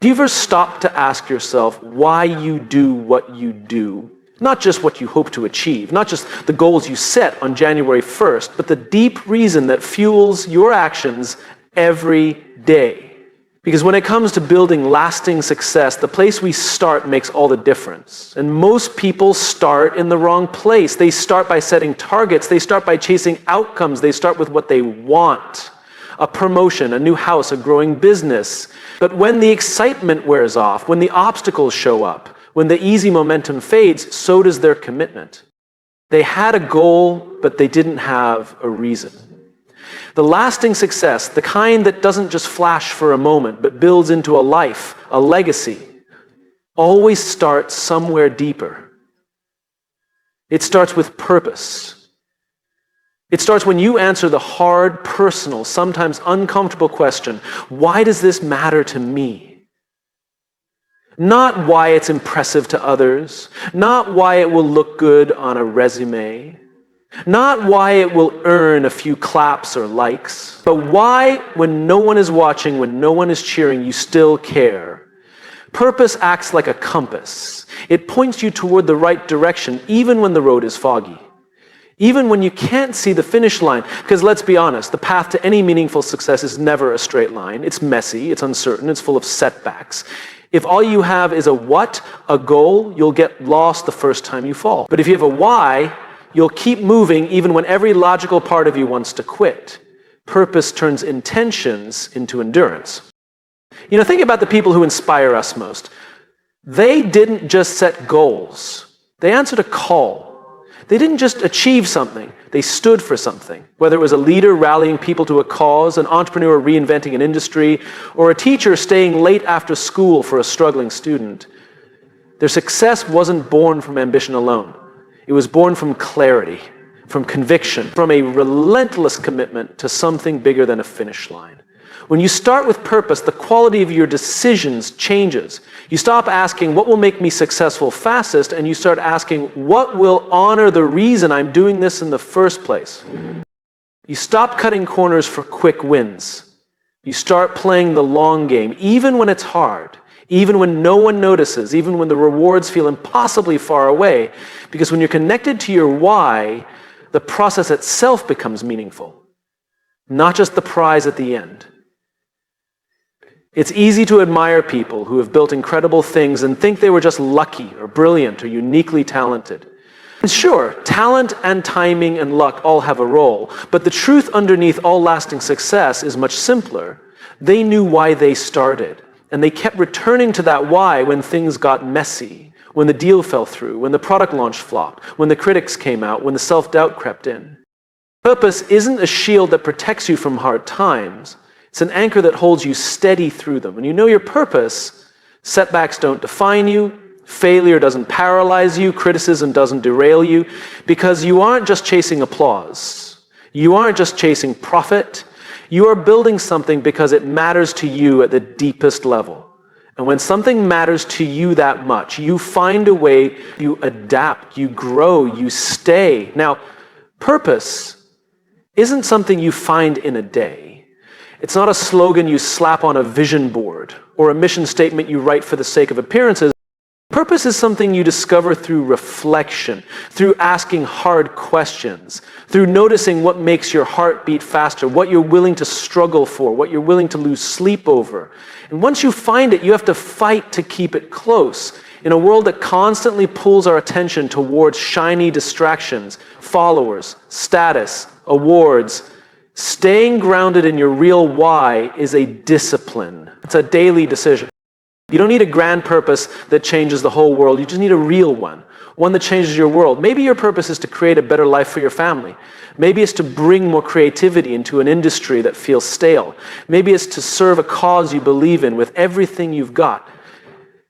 Do you ever stop to ask yourself why you do what you do? Not just what you hope to achieve, not just the goals you set on January 1st, but the deep reason that fuels your actions every day. Because when it comes to building lasting success, the place we start makes all the difference. And most people start in the wrong place. They start by setting targets. They start by chasing outcomes. They start with what they want. A promotion, a new house, a growing business. But when the excitement wears off, when the obstacles show up, when the easy momentum fades, so does their commitment. They had a goal, but they didn't have a reason. The lasting success, the kind that doesn't just flash for a moment, but builds into a life, a legacy, always starts somewhere deeper. It starts with purpose. It starts when you answer the hard, personal, sometimes uncomfortable question, why does this matter to me? Not why it's impressive to others, not why it will look good on a resume, not why it will earn a few claps or likes, but why, when no one is watching, when no one is cheering, you still care. Purpose acts like a compass. It points you toward the right direction, even when the road is foggy. Even when you can't see the finish line, because let's be honest, the path to any meaningful success is never a straight line. It's messy, it's uncertain, it's full of setbacks. If all you have is a what, a goal, you'll get lost the first time you fall. But if you have a why, you'll keep moving even when every logical part of you wants to quit. Purpose turns intentions into endurance. Think about the people who inspire us most. They didn't just set goals. They answered a call. They didn't just achieve something, they stood for something. Whether it was a leader rallying people to a cause, an entrepreneur reinventing an industry, or a teacher staying late after school for a struggling student. Their success wasn't born from ambition alone. It was born from clarity, from conviction, from a relentless commitment to something bigger than a finish line. When you start with purpose, the quality of your decisions changes. You stop asking, what will make me successful fastest? And you start asking, what will honor the reason I'm doing this in the first place? You stop cutting corners for quick wins. You start playing the long game, even when it's hard, even when no one notices, even when the rewards feel impossibly far away. Because when you're connected to your why, the process itself becomes meaningful, not just the prize at the end. It's easy to admire people who have built incredible things and think they were just lucky or brilliant or uniquely talented. And sure, talent and timing and luck all have a role, but the truth underneath all lasting success is much simpler. They knew why they started, and they kept returning to that why when things got messy, when the deal fell through, when the product launch flopped, when the critics came out, when the self-doubt crept in. Purpose isn't a shield that protects you from hard times. It's an anchor that holds you steady through them. When you know your purpose, setbacks don't define you, failure doesn't paralyze you, criticism doesn't derail you, because you aren't just chasing applause. You aren't just chasing profit. You are building something because it matters to you at the deepest level. And when something matters to you that much, you find a way, you adapt, you grow, you stay. Now, purpose isn't something you find in a day. It's not a slogan you slap on a vision board or a mission statement you write for the sake of appearances. Purpose is something you discover through reflection, through asking hard questions, through noticing what makes your heart beat faster, what you're willing to struggle for, what you're willing to lose sleep over. And once you find it, you have to fight to keep it close. In a world that constantly pulls our attention towards shiny distractions, followers, status, awards, staying grounded in your real why is a discipline. It's a daily decision. You don't need a grand purpose that changes the whole world. You just need a real one that changes your world. Maybe your purpose is to create a better life for your family. Maybe it's to bring more creativity into an industry that feels stale. Maybe it's to serve a cause you believe in with everything you've got.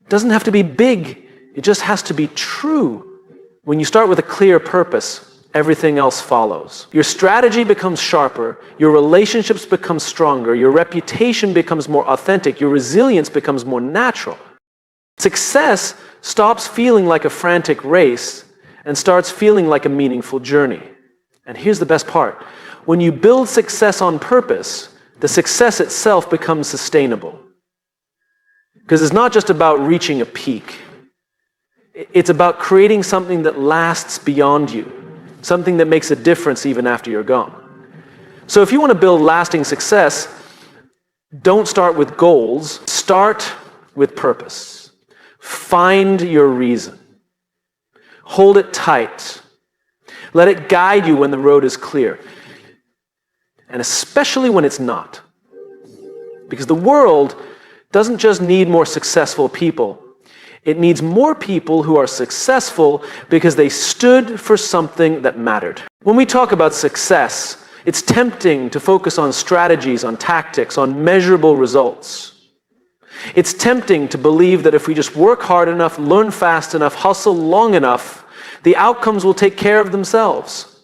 It doesn't have to be big. It just has to be true. When you start with a clear purpose, everything else follows. Your strategy becomes sharper, your relationships become stronger, your reputation becomes more authentic, your resilience becomes more natural. Success stops feeling like a frantic race and starts feeling like a meaningful journey. And here's the best part. When you build success on purpose, the success itself becomes sustainable. Because it's not just about reaching a peak. It's about creating something that lasts beyond you, something that makes a difference even after you're gone. So if you want to build lasting success, don't start with goals, start with purpose. Find your reason. Hold it tight. Let it guide you when the road is clear. And especially when it's not. Because the world doesn't just need more successful people. It needs more people who are successful because they stood for something that mattered. When we talk about success, it's tempting to focus on strategies, on tactics, on measurable results. It's tempting to believe that if we just work hard enough, learn fast enough, hustle long enough, the outcomes will take care of themselves.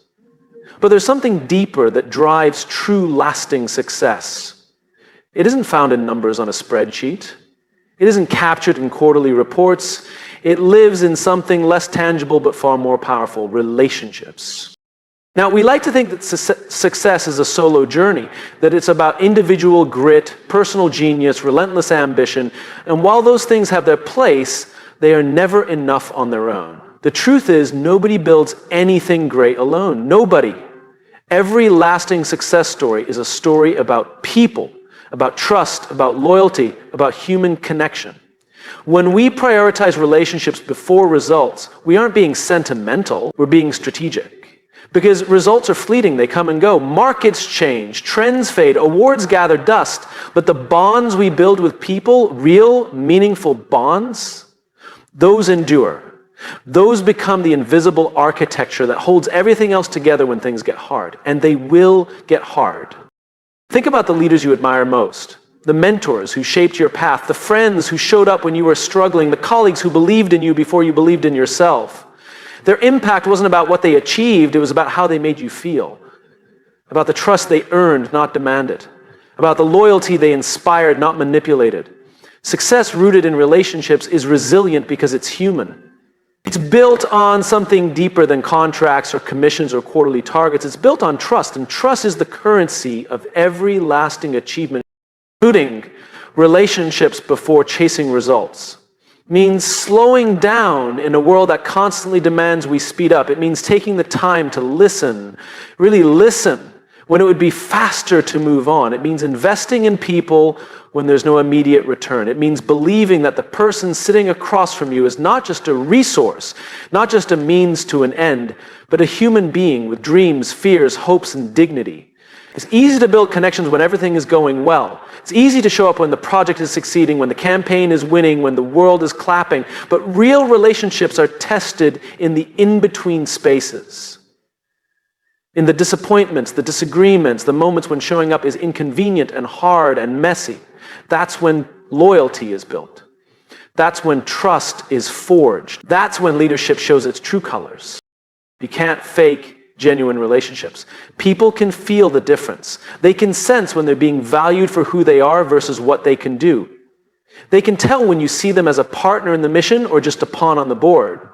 But there's something deeper that drives true lasting success. It isn't found in numbers on a spreadsheet. It isn't captured in quarterly reports. It lives in something less tangible but far more powerful: relationships. Now, we like to think that success is a solo journey, that it's about individual grit, personal genius, relentless ambition, and while those things have their place, they are never enough on their own. The truth is, nobody builds anything great alone. Nobody. Every lasting success story is a story about people, about trust, about loyalty, about human connection. When we prioritize relationships before results, we aren't being sentimental, we're being strategic. Because results are fleeting, they come and go. Markets change, trends fade, awards gather dust. But the bonds we build with people, real, meaningful bonds, those endure. Those become the invisible architecture that holds everything else together when things get hard. And they will get hard. Think about the leaders you admire most. The mentors who shaped your path, the friends who showed up when you were struggling, the colleagues who believed in you before you believed in yourself. Their impact wasn't about what they achieved, it was about how they made you feel. About the trust they earned, not demanded. About the loyalty they inspired, not manipulated. Success rooted in relationships is resilient because it's human. It's built on something deeper than contracts or commissions or quarterly targets. It's built on trust, and trust is the currency of every lasting achievement, including relationships before chasing results. Means slowing down in a world that constantly demands we speed up. It means taking the time to listen, really listen, when it would be faster to move on. It means investing in people when there's no immediate return. It means believing that the person sitting across from you is not just a resource, not just a means to an end, but a human being with dreams, fears, hopes, and dignity. It's easy to build connections when everything is going well. It's easy to show up when the project is succeeding, when the campaign is winning, when the world is clapping. But real relationships are tested in the in-between spaces. In the disappointments, the disagreements, the moments when showing up is inconvenient and hard and messy. That's when loyalty is built. That's when trust is forged. That's when leadership shows its true colors. You can't fake genuine relationships. People can feel the difference. They can sense when they're being valued for who they are versus what they can do. They can tell when you see them as a partner in the mission or just a pawn on the board.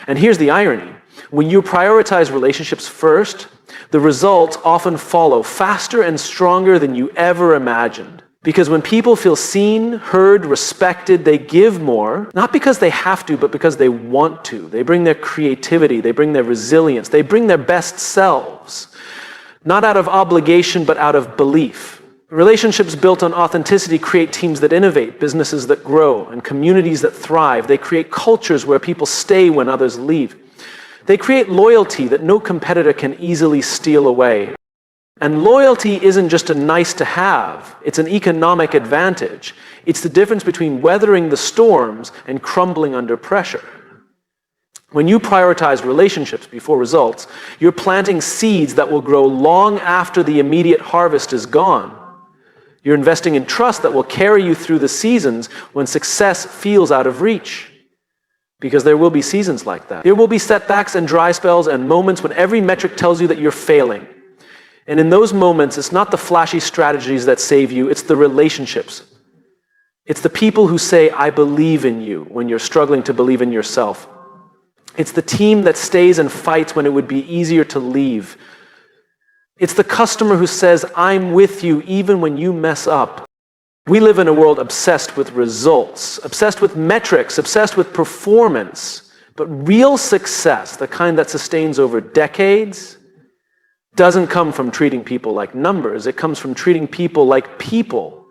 And here's the irony. When you prioritize relationships first, the results often follow faster and stronger than you ever imagined. Because when people feel seen, heard, respected, they give more, not because they have to, but because they want to. They bring their creativity, they bring their resilience, they bring their best selves. Not out of obligation, but out of belief. Relationships built on authenticity create teams that innovate, businesses that grow, and communities that thrive. They create cultures where people stay when others leave. They create loyalty that no competitor can easily steal away. And loyalty isn't just a nice to have, it's an economic advantage. It's the difference between weathering the storms and crumbling under pressure. When you prioritize relationships before results, you're planting seeds that will grow long after the immediate harvest is gone. You're investing in trust that will carry you through the seasons when success feels out of reach. Because there will be seasons like that. There will be setbacks and dry spells and moments when every metric tells you that you're failing. And in those moments, it's not the flashy strategies that save you, it's the relationships. It's the people who say, I believe in you, when you're struggling to believe in yourself. It's the team that stays and fights when it would be easier to leave. It's the customer who says, I'm with you even when you mess up. We live in a world obsessed with results, obsessed with metrics, obsessed with performance. But real success, the kind that sustains over decades, doesn't come from treating people like numbers. It comes from treating people like people.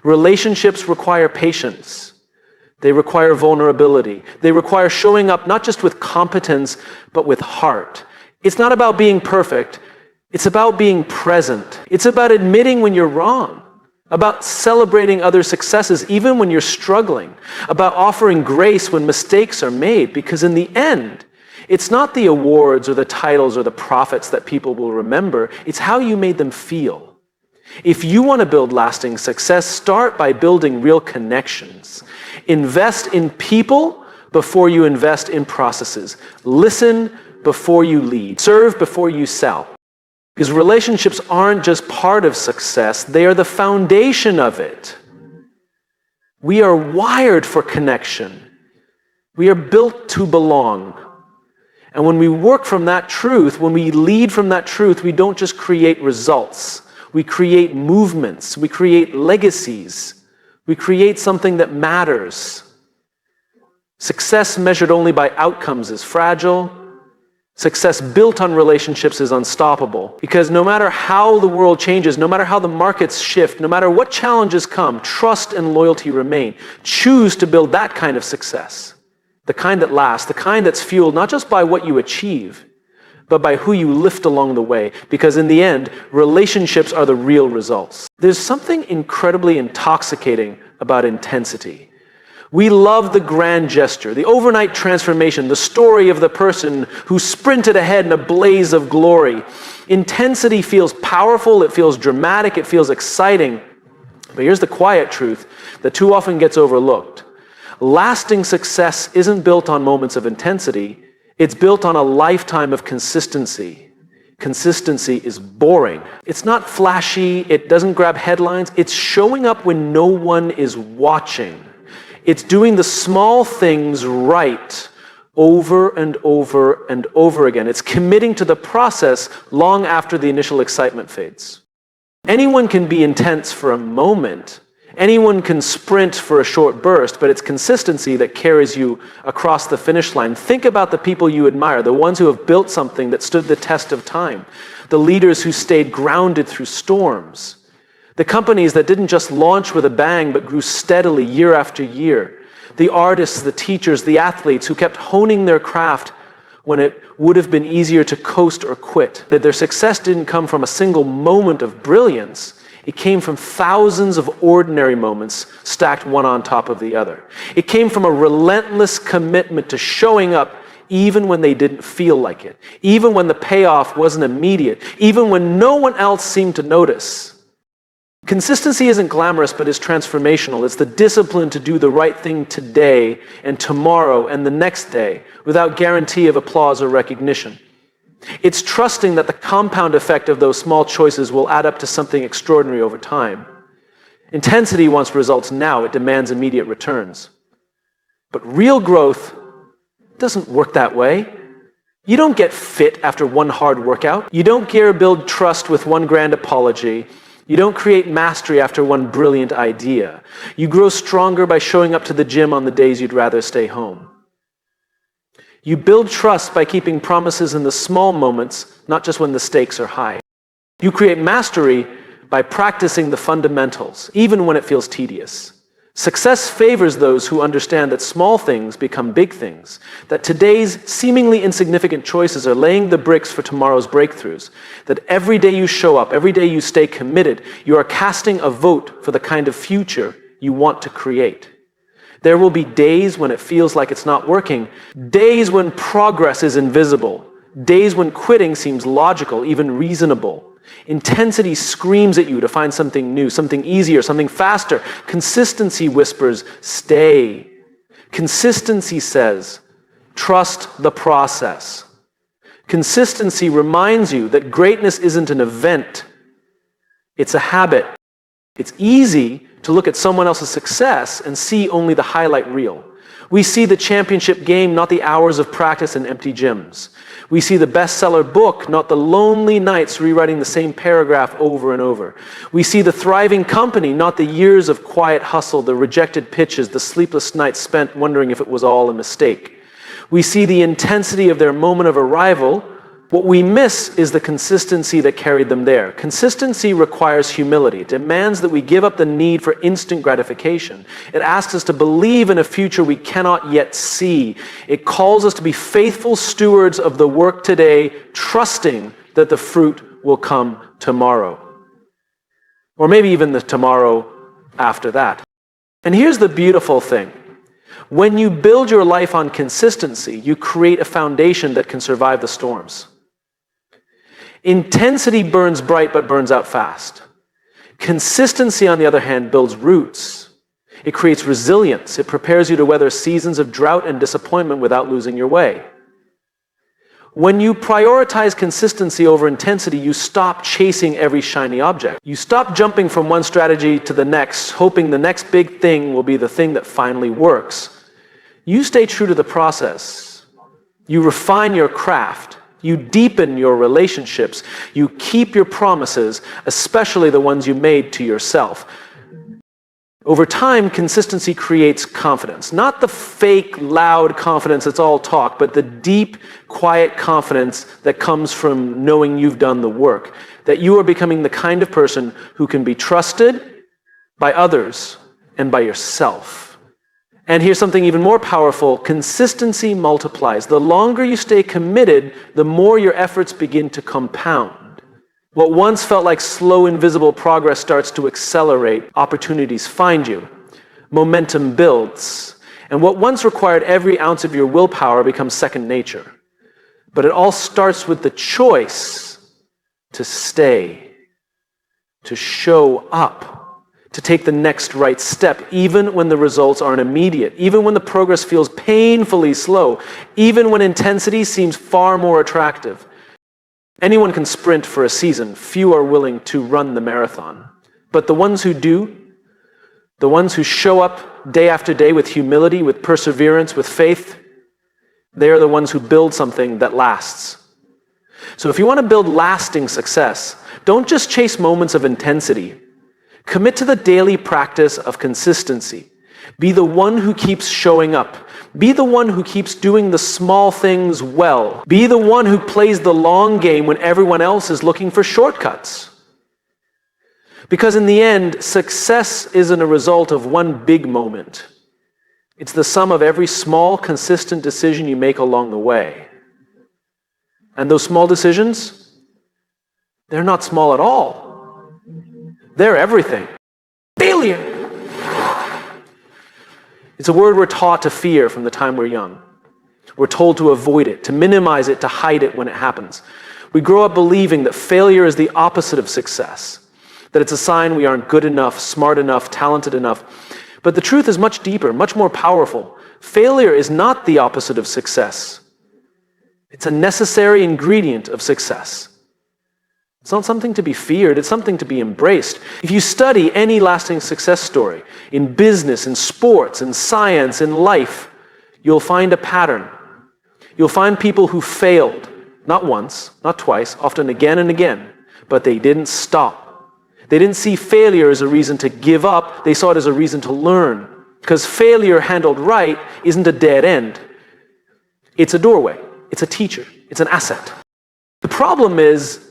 Relationships require patience. They require vulnerability. They require showing up not just with competence, but with heart. It's not about being perfect. It's about being present. It's about admitting when you're wrong, about celebrating other successes even when you're struggling, about offering grace when mistakes are made, because in the end, it's not the awards or the titles or the profits that people will remember. It's how you made them feel. If you want to build lasting success, start by building real connections. Invest in people before you invest in processes. Listen before you lead. Serve before you sell. Because relationships aren't just part of success, they are the foundation of it. We are wired for connection. We are built to belong. And when we work from that truth, when we lead from that truth, we don't just create results. We create movements. We create legacies. We create something that matters. Success measured only by outcomes is fragile. Success built on relationships is unstoppable. Because no matter how the world changes, no matter how the markets shift, no matter what challenges come, trust and loyalty remain. Choose to build that kind of success. The kind that lasts, the kind that's fueled not just by what you achieve, but by who you lift along the way. Because in the end, relationships are the real results. There's something incredibly intoxicating about intensity. We love the grand gesture, the overnight transformation, the story of the person who sprinted ahead in a blaze of glory. Intensity feels powerful, it feels dramatic, it feels exciting. But here's the quiet truth that too often gets overlooked. Lasting success isn't built on moments of intensity, it's built on a lifetime of consistency. Consistency is boring. It's not flashy, it doesn't grab headlines, it's showing up when no one is watching. It's doing the small things right over and over and over again. It's committing to the process long after the initial excitement fades. Anyone can be intense for a moment. Anyone can sprint for a short burst, but it's consistency that carries you across the finish line. Think about the people you admire, the ones who have built something that stood the test of time, the leaders who stayed grounded through storms, the companies that didn't just launch with a bang but grew steadily year after year, the artists, the teachers, the athletes who kept honing their craft when it would have been easier to coast or quit. That their success didn't come from a single moment of brilliance. It came from thousands of ordinary moments stacked one on top of the other. It came from a relentless commitment to showing up even when they didn't feel like it, even when the payoff wasn't immediate, even when no one else seemed to notice. Consistency isn't glamorous, but is transformational. It's the discipline to do the right thing today and tomorrow and the next day without guarantee of applause or recognition. It's trusting that the compound effect of those small choices will add up to something extraordinary over time. Intensity wants results now. It demands immediate returns. But real growth doesn't work that way. You don't get fit after one hard workout. You don't build trust with one grand apology. You don't create mastery after one brilliant idea. You grow stronger by showing up to the gym on the days you'd rather stay home. You build trust by keeping promises in the small moments, not just when the stakes are high. You create mastery by practicing the fundamentals, even when it feels tedious. Success favors those who understand that small things become big things, that today's seemingly insignificant choices are laying the bricks for tomorrow's breakthroughs, that every day you show up, every day you stay committed, you are casting a vote for the kind of future you want to create. There will be days when it feels like it's not working, days when progress is invisible, days when quitting seems logical, even reasonable. Intensity screams at you to find something new, something easier, something faster. Consistency whispers, stay. Consistency says, trust the process. Consistency reminds you that greatness isn't an event, it's a habit. It's easy to look at someone else's success and see only the highlight reel. We see the championship game, not the hours of practice in empty gyms. We see the bestseller book, not the lonely nights rewriting the same paragraph over and over. We see the thriving company, not the years of quiet hustle, the rejected pitches, the sleepless nights spent wondering if it was all a mistake. We see the intensity of their moment of arrival. What we miss is the consistency that carried them there. Consistency requires humility. It demands that we give up the need for instant gratification. It asks us to believe in a future we cannot yet see. It calls us to be faithful stewards of the work today, trusting that the fruit will come tomorrow. Or maybe even the tomorrow after that. And here's the beautiful thing. When you build your life on consistency, you create a foundation that can survive the storms. Intensity burns bright but burns out fast. Consistency, on the other hand, builds roots. It creates resilience. It prepares you to weather seasons of drought and disappointment without losing your way. When you prioritize consistency over intensity, you stop chasing every shiny object. You stop jumping from one strategy to the next, hoping the next big thing will be the thing that finally works. You stay true to the process. You refine your craft. You deepen your relationships. You keep your promises, especially the ones you made to yourself. Over time, consistency creates confidence. Not the fake, loud confidence that's all talk, but the deep, quiet confidence that comes from knowing you've done the work. That you are becoming the kind of person who can be trusted by others and by yourself. And here's something even more powerful. Consistency multiplies. The longer you stay committed, the more your efforts begin to compound. What once felt like slow, invisible progress starts to accelerate. Opportunities find you. Momentum builds. And what once required every ounce of your willpower becomes second nature. But it all starts with the choice to stay, to show up, to take the next right step, even when the results aren't immediate, even when the progress feels painfully slow, even when intensity seems far more attractive. Anyone can sprint for a season. Few are willing to run the marathon. But the ones who do, the ones who show up day after day with humility, with perseverance, with faith, they are the ones who build something that lasts. So if you want to build lasting success, don't just chase moments of intensity. Commit to the daily practice of consistency. Be the one who keeps showing up. Be the one who keeps doing the small things well. Be the one who plays the long game when everyone else is looking for shortcuts. Because in the end, success isn't a result of one big moment. It's the sum of every small, consistent decision you make along the way. And those small decisions, they're not small at all. They're everything. Failure. It's a word we're taught to fear from the time we're young. We're told to avoid it, to minimize it, to hide it when it happens. We grow up believing that failure is the opposite of success, that it's a sign we aren't good enough, smart enough, talented enough. But the truth is much deeper, much more powerful. Failure is not the opposite of success. It's a necessary ingredient of success. It's not something to be feared, it's something to be embraced. If you study any lasting success story, in business, in sports, in science, in life, you'll find a pattern. You'll find people who failed, not once, not twice, often again and again, but they didn't stop. They didn't see failure as a reason to give up, they saw it as a reason to learn. Because failure handled right isn't a dead end. It's a doorway, it's a teacher, it's an asset. The problem is,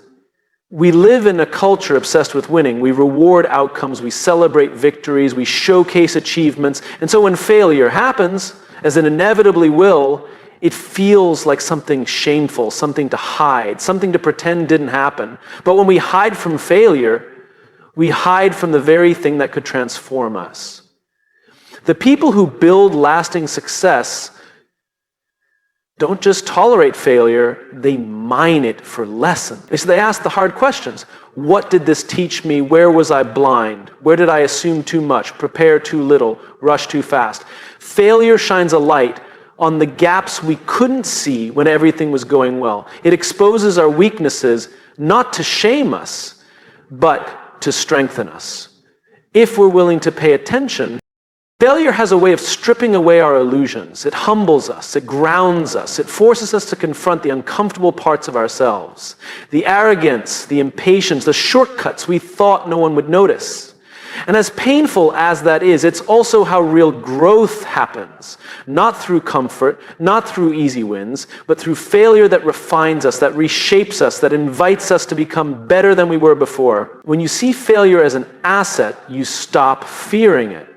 we live in a culture obsessed with winning. We reward outcomes, we celebrate victories, we showcase achievements. And so when failure happens, as it inevitably will, it feels like something shameful, something to hide, something to pretend didn't happen. But when we hide from failure, we hide from the very thing that could transform us. The people who build lasting success don't just tolerate failure, they mine it for lessons. So they ask the hard questions. What did this teach me? Where was I blind? Where did I assume too much, prepare too little, rush too fast? Failure shines a light on the gaps we couldn't see when everything was going well. It exposes our weaknesses, not to shame us, but to strengthen us. If we're willing to pay attention Failure has a way of stripping away our illusions. It humbles us, it grounds us, it forces us to confront the uncomfortable parts of ourselves, the arrogance, the impatience, the shortcuts we thought no one would notice. And as painful as that is, it's also how real growth happens. Not through comfort, not through easy wins, but through failure that refines us, that reshapes us, that invites us to become better than we were before. When you see failure as an asset, you stop fearing it.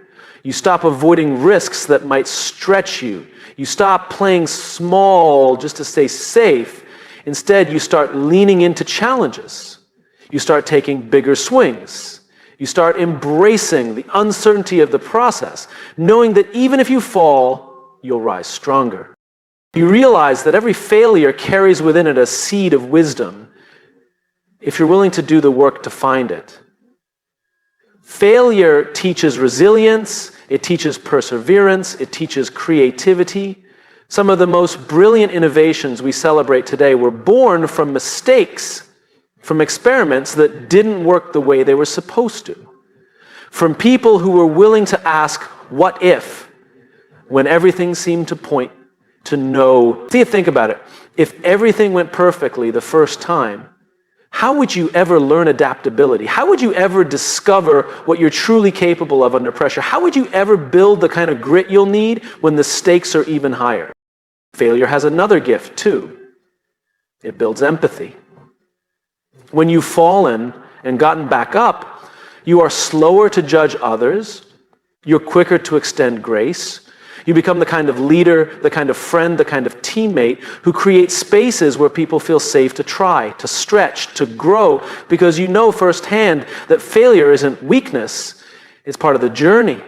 You stop avoiding risks that might stretch you. You stop playing small just to stay safe. Instead, you start leaning into challenges. You start taking bigger swings. You start embracing the uncertainty of the process, knowing that even if you fall, you'll rise stronger. You realize that every failure carries within it a seed of wisdom, if you're willing to do the work to find it. Failure teaches resilience, it teaches perseverance, it teaches creativity. Some of the most brilliant innovations we celebrate today were born from mistakes, from experiments that didn't work the way they were supposed to, from people who were willing to ask, what if, when everything seemed to point to no. Think about it. If everything went perfectly the first time, how would you ever learn adaptability? How would you ever discover what you're truly capable of under pressure? How would you ever build the kind of grit you'll need when the stakes are even higher? Failure has another gift too. It builds empathy. When you've fallen and gotten back up, you are slower to judge others, you're quicker to extend grace, you become the kind of leader, the kind of friend, the kind of teammate who creates spaces where people feel safe to try, to stretch, to grow, because you know firsthand that failure isn't weakness, it's part of the journey.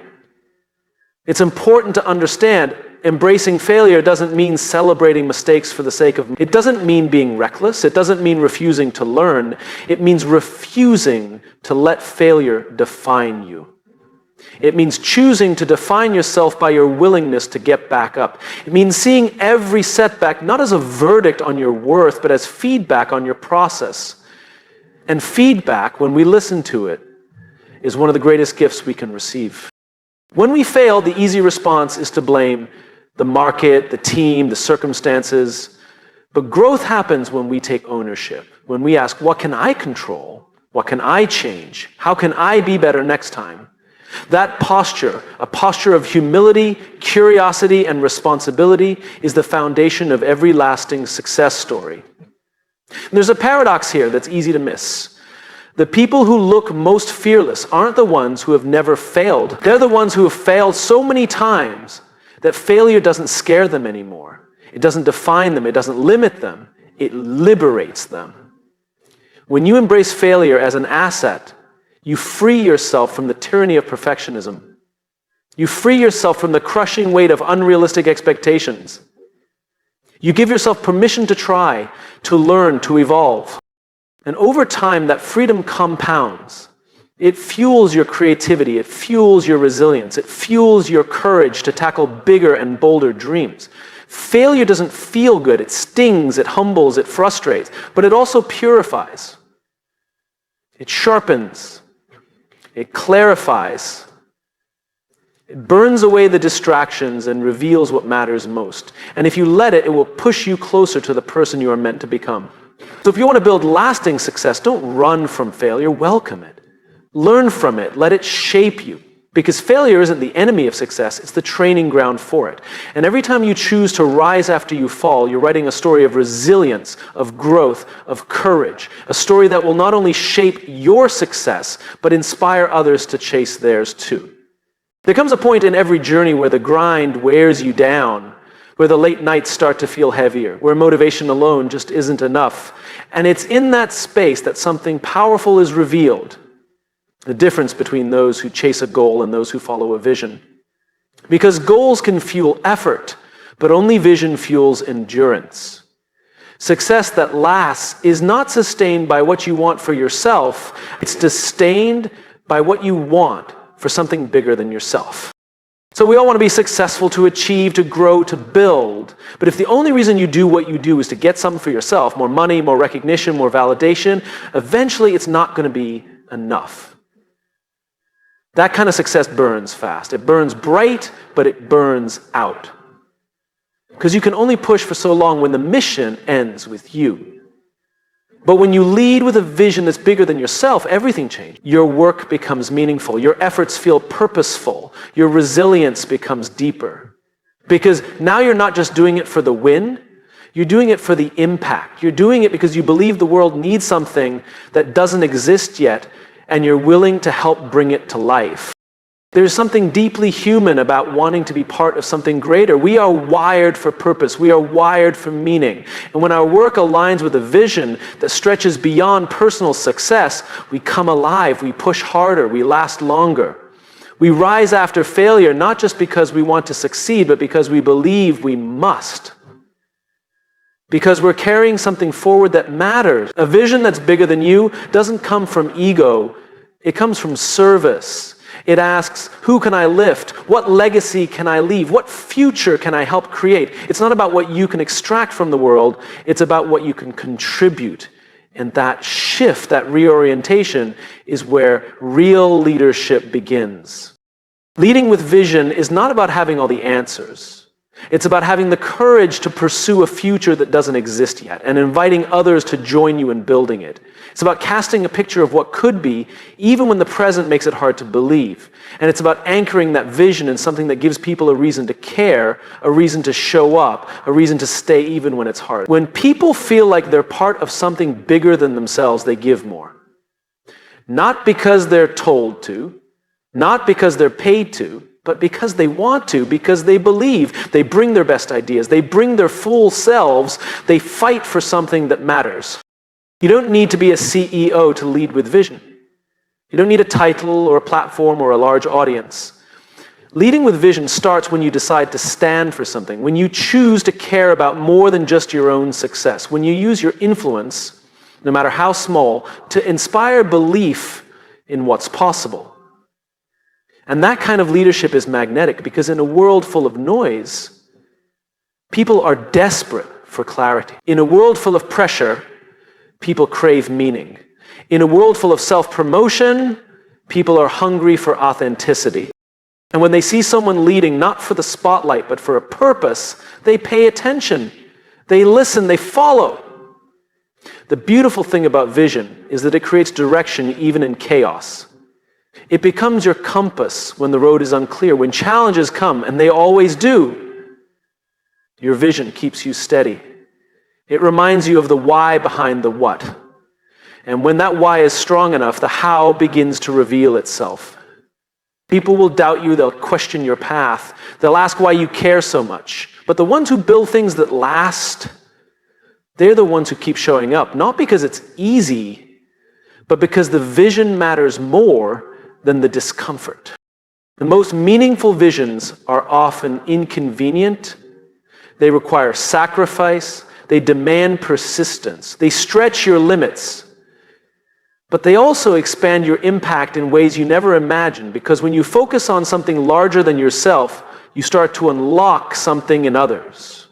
It's important to understand embracing failure doesn't mean celebrating mistakes for the sake of it. It doesn't mean being reckless. It doesn't mean refusing to learn. It means refusing to let failure define you. It means choosing to define yourself by your willingness to get back up. It means seeing every setback not as a verdict on your worth, but as feedback on your process. And feedback, when we listen to it, is one of the greatest gifts we can receive. When we fail, the easy response is to blame the market, the team, the circumstances. But growth happens when we take ownership, when we ask, what can I control? What can I change? How can I be better next time? That posture, a posture of humility, curiosity, and responsibility, is the foundation of every lasting success story. And there's a paradox here that's easy to miss. The people who look most fearless aren't the ones who have never failed. They're the ones who have failed so many times that failure doesn't scare them anymore. It doesn't define them. It doesn't limit them. It liberates them. When you embrace failure as an asset, you free yourself from the tyranny of perfectionism. You free yourself from the crushing weight of unrealistic expectations. You give yourself permission to try, to learn, to evolve. And over time, that freedom compounds. It fuels your creativity, it fuels your resilience, it fuels your courage to tackle bigger and bolder dreams. Failure doesn't feel good, it stings, it humbles, it frustrates, but it also purifies. It sharpens, it clarifies, it burns away the distractions and reveals what matters most. And if you let it, it will push you closer to the person you are meant to become. So if you want to build lasting success, don't run from failure, welcome it. Learn from it, let it shape you. Because failure isn't the enemy of success, it's the training ground for it. And every time you choose to rise after you fall, you're writing a story of resilience, of growth, of courage. A story that will not only shape your success, but inspire others to chase theirs too. There comes a point in every journey where the grind wears you down, where the late nights start to feel heavier, where motivation alone just isn't enough. And it's in that space that something powerful is revealed. The difference between those who chase a goal and those who follow a vision. Because goals can fuel effort, but only vision fuels endurance. Success that lasts is not sustained by what you want for yourself, it's sustained by what you want for something bigger than yourself. So we all want to be successful, to achieve, to grow, to build. But if the only reason you do what you do is to get something for yourself, more money, more recognition, more validation, eventually it's not going to be enough. That kind of success burns fast. It burns bright, but it burns out. Because you can only push for so long when the mission ends with you. But when you lead with a vision that's bigger than yourself, everything changes. Your work becomes meaningful. Your efforts feel purposeful. Your resilience becomes deeper. Because now you're not just doing it for the win, you're doing it for the impact. You're doing it because you believe the world needs something that doesn't exist yet, and you're willing to help bring it to life. There's something deeply human about wanting to be part of something greater. We are wired for purpose. We are wired for meaning. And when our work aligns with a vision that stretches beyond personal success, we come alive, we push harder, we last longer. We rise after failure, not just because we want to succeed, but because we believe we must. Because we're carrying something forward that matters. A vision that's bigger than you doesn't come from ego. It comes from service. It asks, who can I lift? What legacy can I leave? What future can I help create? It's not about what you can extract from the world. It's about what you can contribute. And that shift, that reorientation, is where real leadership begins. Leading with vision is not about having all the answers. It's about having the courage to pursue a future that doesn't exist yet and inviting others to join you in building it. It's about casting a picture of what could be, even when the present makes it hard to believe. And it's about anchoring that vision in something that gives people a reason to care, a reason to show up, a reason to stay even when it's hard. When people feel like they're part of something bigger than themselves, they give more. Not because they're told to, not because they're paid to, but because they want to, because they believe. They bring their best ideas. They bring their full selves. They fight for something that matters. You don't need to be a CEO to lead with vision. You don't need a title or a platform or a large audience. Leading with vision starts when you decide to stand for something, when you choose to care about more than just your own success, when you use your influence, no matter how small, to inspire belief in what's possible. And that kind of leadership is magnetic because in a world full of noise, people are desperate for clarity. In a world full of pressure, people crave meaning. In a world full of self-promotion, people are hungry for authenticity. And when they see someone leading not for the spotlight, but for a purpose, they pay attention. They listen, they follow. The beautiful thing about vision is that it creates direction even in chaos. It becomes your compass when the road is unclear. When challenges come, and they always do, your vision keeps you steady. It reminds you of the why behind the what. And when that why is strong enough, the how begins to reveal itself. People will doubt you, they'll question your path, they'll ask why you care so much. But the ones who build things that last, they're the ones who keep showing up, not because it's easy, but because the vision matters more than the discomfort. The most meaningful visions are often inconvenient. They require sacrifice. They demand persistence. They stretch your limits. But they also expand your impact in ways you never imagined, because when you focus on something larger than yourself, you start to unlock something in others.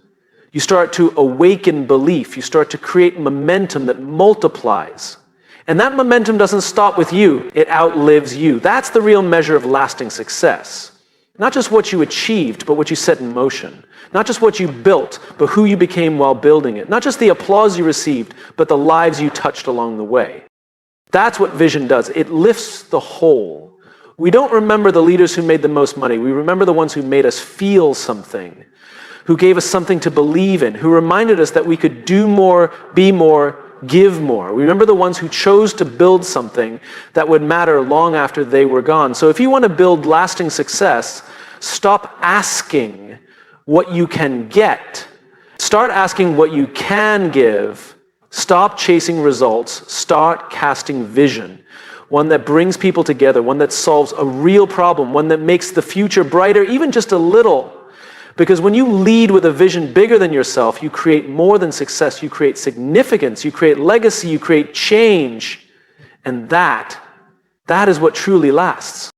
You start to awaken belief. You start to create momentum that multiplies. And that momentum doesn't stop with you. It outlives you. That's the real measure of lasting success. Not just what you achieved, but what you set in motion. Not just what you built, but who you became while building it. Not just the applause you received, but the lives you touched along the way. That's what vision does. It lifts the whole. We don't remember the leaders who made the most money. We remember the ones who made us feel something, who gave us something to believe in, who reminded us that we could do more, be more, give more. We remember the ones who chose to build something that would matter long after they were gone. So if you want to build lasting success, stop asking what you can get. Start asking what you can give. Stop chasing results. Start casting vision. One that brings people together, one that solves a real problem, one that makes the future brighter, even just a little. Because when you lead with a vision bigger than yourself, you create more than success. You create significance. You create legacy. You create change. And that is what truly lasts.